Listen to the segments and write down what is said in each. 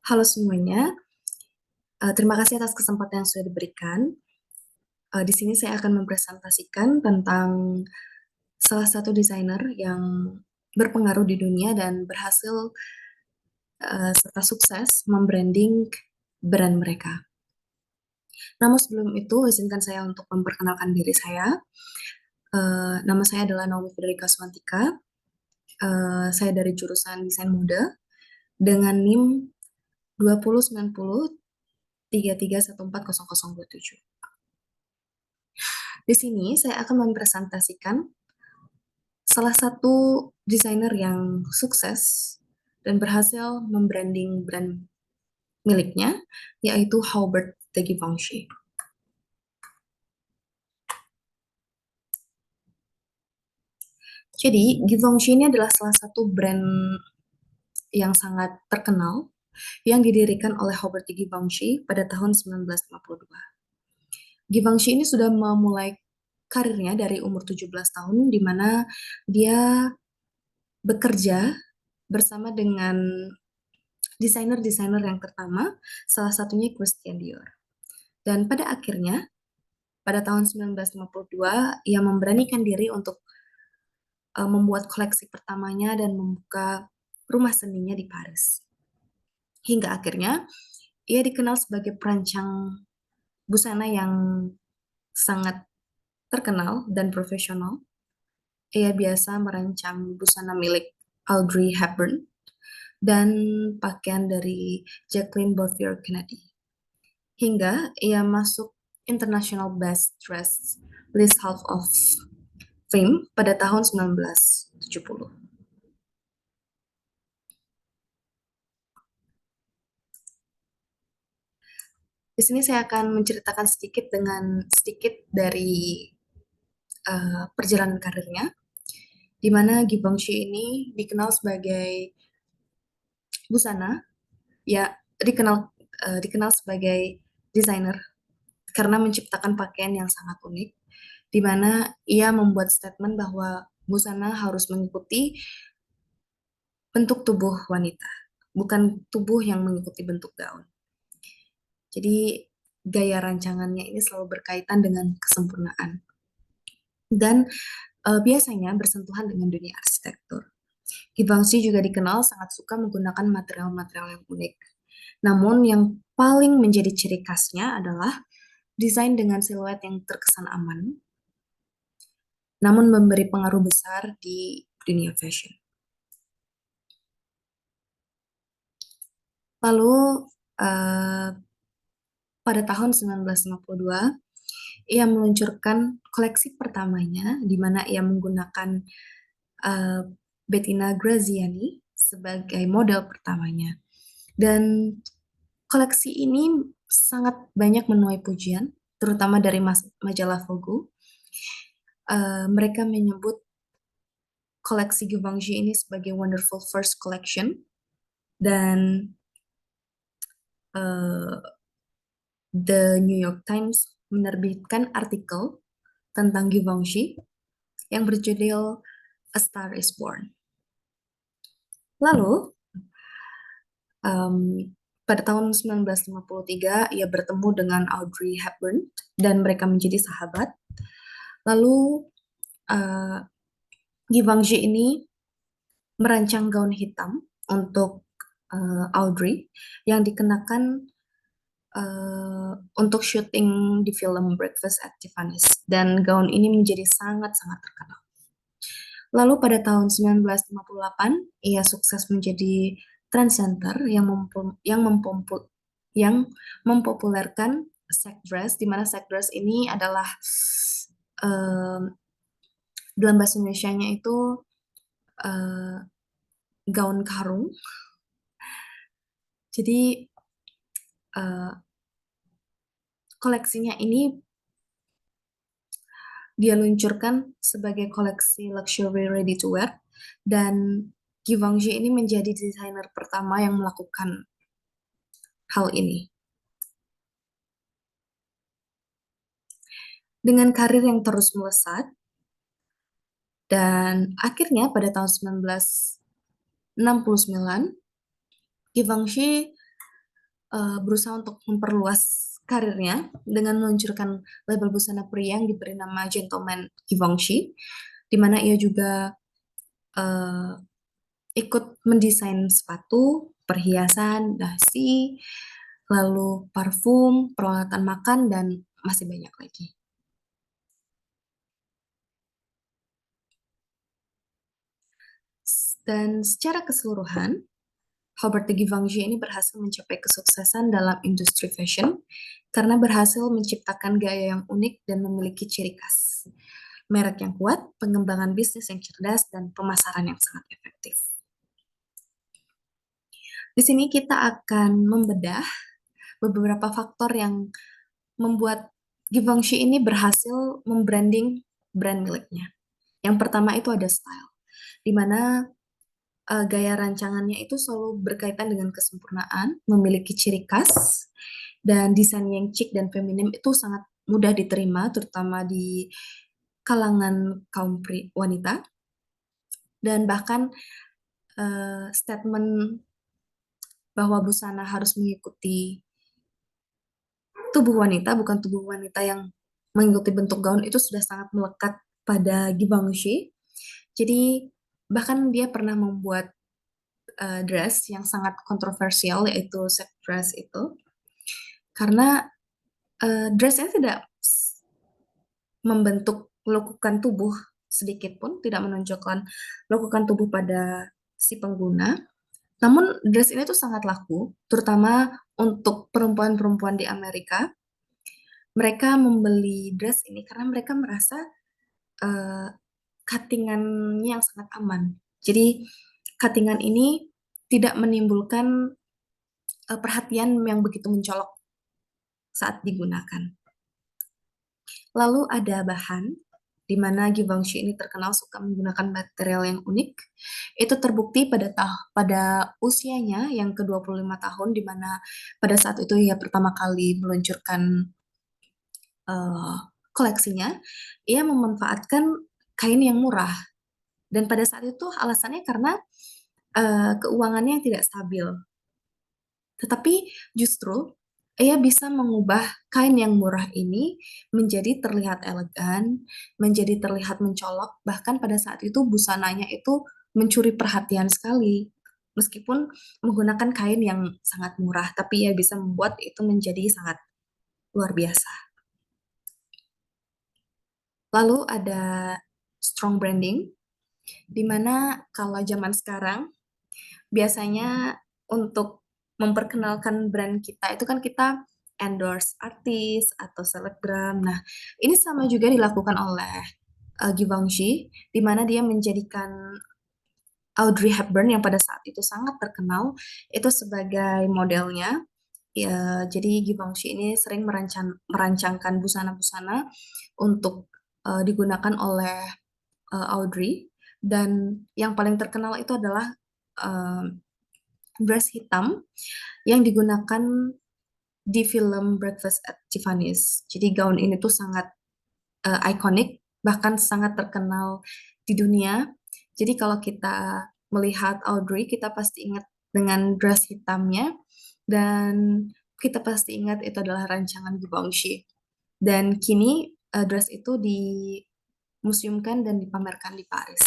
Halo semuanya, terima kasih atas kesempatan yang sudah diberikan. Di sini saya akan mempresentasikan tentang salah satu desainer yang berpengaruh di dunia dan berhasil serta sukses membranding brand mereka. Namun sebelum itu, izinkan saya untuk memperkenalkan diri saya. Nama saya adalah Naomi Federica Swantika. Saya dari jurusan Desain Mode dengan NIM 209033140027. Di sini saya akan mempresentasikan salah satu desainer yang sukses dan berhasil membranding brand miliknya, yaitu Hubert de Givenchy. Jadi, Givenchy ini adalah salah satu brand yang sangat terkenal yang didirikan oleh Hubert de Givenchy pada tahun 1952. Givenchy ini sudah memulai karirnya dari umur 17 tahun, di mana dia bekerja bersama dengan desainer-desainer yang pertama, salah satunya Christian Dior. Dan pada akhirnya, pada tahun 1952, ia memberanikan diri untuk membuat koleksi pertamanya dan membuka rumah seninya di Paris. Hingga akhirnya, ia dikenal sebagai perancang busana yang sangat terkenal dan profesional. Ia biasa merancang busana milik Audrey Hepburn dan pakaian dari Jacqueline Bouvier Kennedy. Hingga ia masuk International Best Dressed List Hall of Fame pada tahun 1970. Di sini saya akan menceritakan sedikit dari perjalanan karirnya, di mana Givenchy ini dikenal sebagai busana, ya dikenal sebagai desainer karena menciptakan pakaian yang sangat unik, di mana ia membuat statement bahwa busana harus mengikuti bentuk tubuh wanita, bukan tubuh yang mengikuti bentuk gaun. Jadi gaya rancangannya ini selalu berkaitan dengan kesempurnaan dan biasanya bersentuhan dengan dunia arsitektur. Givenchy juga dikenal sangat suka menggunakan material-material yang unik. Namun yang paling menjadi ciri khasnya adalah desain dengan siluet yang terkesan aman, namun memberi pengaruh besar di dunia fashion. Lalu pada tahun 1952, ia meluncurkan koleksi pertamanya, di mana ia menggunakan Bettina Graziani sebagai model pertamanya. Dan koleksi ini sangat banyak menuai pujian, terutama dari majalah Vogue. Mereka menyebut koleksi Givenchy ini sebagai wonderful first collection, dan The New York Times menerbitkan artikel tentang Givenchy yang berjudul A Star is Born. Lalu, pada tahun 1953, ia bertemu dengan Audrey Hepburn dan mereka menjadi sahabat. Lalu, Givenchy ini merancang gaun hitam untuk Audrey yang dikenakan untuk syuting di film Breakfast at Tiffany's, dan gaun ini menjadi sangat-sangat terkenal. Lalu pada tahun 1958, ia sukses menjadi trend center yang mempopulerkan sack dress, di mana sack dress ini adalah dalam bahasa Indonesianya itu gaun karung. Jadi koleksinya ini dia luncurkan sebagai koleksi luxury ready to wear, dan Givenchy ini menjadi desainer pertama yang melakukan hal ini. Dengan karir yang terus melesat, dan akhirnya pada tahun 1969, Givenchy berusaha untuk memperluas karirnya dengan meluncurkan label busana pria yang diberi nama Gentleman Givenchy, di mana ia juga eh, ikut mendesain sepatu, perhiasan, dasi, lalu parfum, peralatan makan, dan masih banyak lagi. Dan secara keseluruhan, Hubert de Givenchy ini berhasil mencapai kesuksesan dalam industri fashion karena berhasil menciptakan gaya yang unik dan memiliki ciri khas. Merek yang kuat, pengembangan bisnis yang cerdas, dan pemasaran yang sangat efektif. Di sini kita akan membedah beberapa faktor yang membuat Givenchy ini berhasil membranding brand miliknya. Yang pertama itu ada style, di mana gaya rancangannya itu selalu berkaitan dengan kesempurnaan, memiliki ciri khas, dan desain yang chic dan feminim itu sangat mudah diterima, terutama di kalangan kaum wanita. Dan bahkan statement bahwa busana harus mengikuti tubuh wanita, bukan tubuh wanita yang mengikuti bentuk gaun itu sudah sangat melekat pada Givenchy. Jadi bahkan dia pernah membuat dress yang sangat kontroversial yaitu set dress itu karena dressnya tidak membentuk lekukan tubuh sedikit pun, tidak menunjukkan lekukan tubuh pada si pengguna. Namun dress ini tuh sangat laku, terutama untuk perempuan-perempuan di Amerika. Mereka membeli dress ini karena mereka merasa uh, cuttingannya yang sangat aman. Jadi cuttingan ini tidak menimbulkan perhatian yang begitu mencolok saat digunakan. Lalu ada bahan, di mana Givenchy ini terkenal suka menggunakan material yang unik. Itu terbukti pada usianya yang ke-25 tahun, di mana pada saat itu ia pertama kali meluncurkan eh, koleksinya, ia memanfaatkan kain yang murah. Dan pada saat itu alasannya karena keuangannya yang tidak stabil. Tetapi justru ia bisa mengubah kain yang murah ini menjadi terlihat elegan, menjadi terlihat mencolok, bahkan pada saat itu busananya itu mencuri perhatian sekali. Meskipun menggunakan kain yang sangat murah, tapi ia bisa membuat itu menjadi sangat luar biasa. Lalu ada strong branding, di mana kalau zaman sekarang biasanya untuk memperkenalkan brand kita itu kan kita endorse artis atau selebgram. Nah, ini sama juga dilakukan oleh Givenchy, di mana dia menjadikan Audrey Hepburn yang pada saat itu sangat terkenal itu sebagai modelnya. Ya, jadi Givenchy ini sering merancangkan busana-busana untuk digunakan oleh Audrey, dan yang paling terkenal itu adalah uh, dress hitam yang digunakan di film Breakfast at Tiffany's. Jadi gaun ini tuh sangat ikonik, bahkan sangat terkenal di dunia. Jadi kalau kita melihat Audrey, kita pasti ingat dengan dress hitamnya, dan kita pasti ingat itu adalah rancangan Givenchy. Dan kini dress itu dimuseumkan dan dipamerkan di Paris.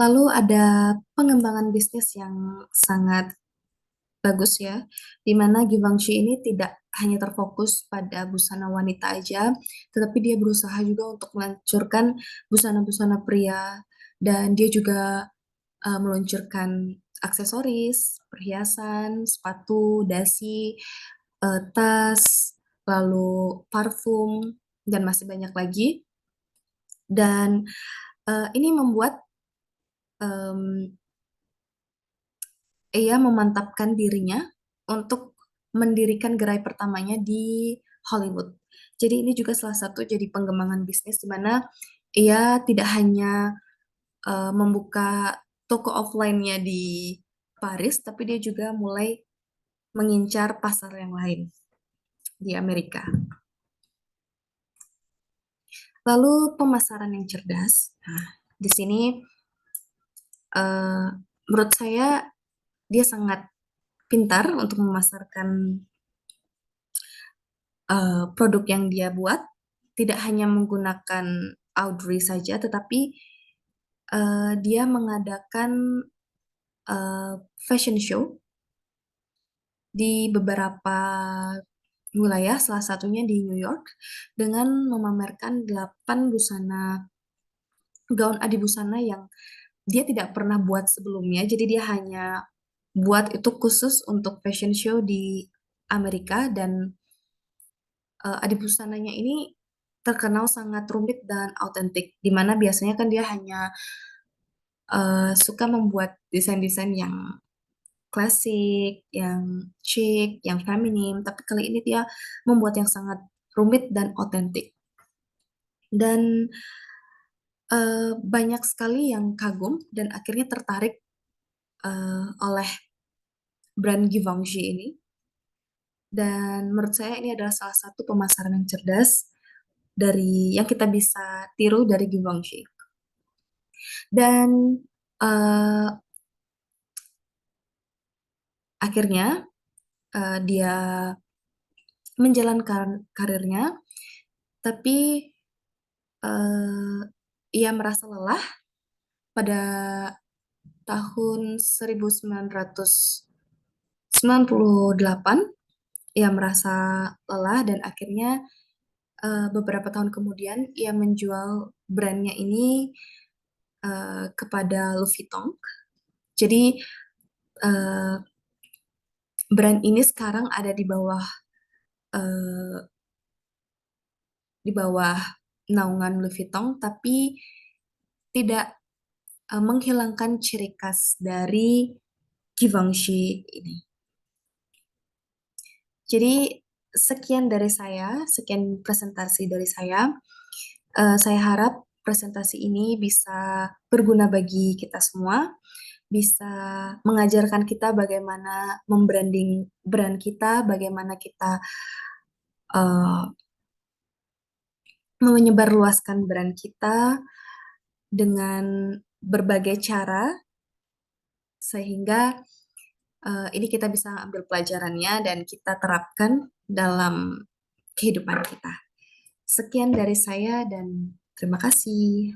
Lalu ada pengembangan bisnis yang sangat bagus ya, di mana Givenchy ini tidak hanya terfokus pada busana wanita aja, tetapi dia berusaha juga untuk meluncurkan busana-busana pria, dan dia juga meluncurkan aksesoris, perhiasan, sepatu, dasi, tas, lalu parfum, dan masih banyak lagi. Dan ini membuat em, ia memantapkan dirinya untuk mendirikan gerai pertamanya di Hollywood. Jadi ini juga salah satu jadi pengembangan bisnis di mana ia tidak hanya membuka toko offline-nya di Paris, tapi dia juga mulai mengincar pasar yang lain di Amerika. Lalu pemasaran yang cerdas. Nah, di sini menurut saya dia sangat pintar untuk memasarkan produk yang dia buat, tidak hanya menggunakan Audrey saja, tetapi dia mengadakan fashion show di beberapa wilayah, salah satunya di New York, dengan memamerkan 8 busana, gaun adibusana yang dia tidak pernah buat sebelumnya. Jadi dia hanya buat itu khusus untuk fashion show di Amerika, dan adibusananya ini terkenal sangat rumit dan autentik, di mana biasanya kan dia hanya suka membuat desain-desain yang klasik, yang chic, yang feminim, tapi kali ini dia membuat yang sangat rumit dan otentik. Dan banyak sekali yang kagum dan akhirnya tertarik oleh brand Givenchy ini. Dan menurut saya ini adalah salah satu pemasaran yang cerdas dari yang kita bisa tiru dari Givenchy. Dan eh, akhirnya dia menjalankan karirnya, tapi eh, ia merasa lelah pada tahun 1998. Ia merasa lelah dan akhirnya beberapa tahun kemudian ia menjual brandnya ini kepada Louis Vuitton. Jadi eh, brand ini sekarang ada eh, di bawah naungan Louis Vuitton, tapi tidak menghilangkan ciri khas dari Givenchy ini. Jadi sekian dari saya, sekian presentasi dari saya. Saya harap presentasi ini bisa berguna bagi kita semua, bisa mengajarkan kita bagaimana membranding brand kita, bagaimana kita uh, menyebarluaskan brand kita dengan berbagai cara, sehingga ini kita bisa ambil pelajarannya dan kita terapkan dalam kehidupan kita. Sekian dari saya dan terima kasih.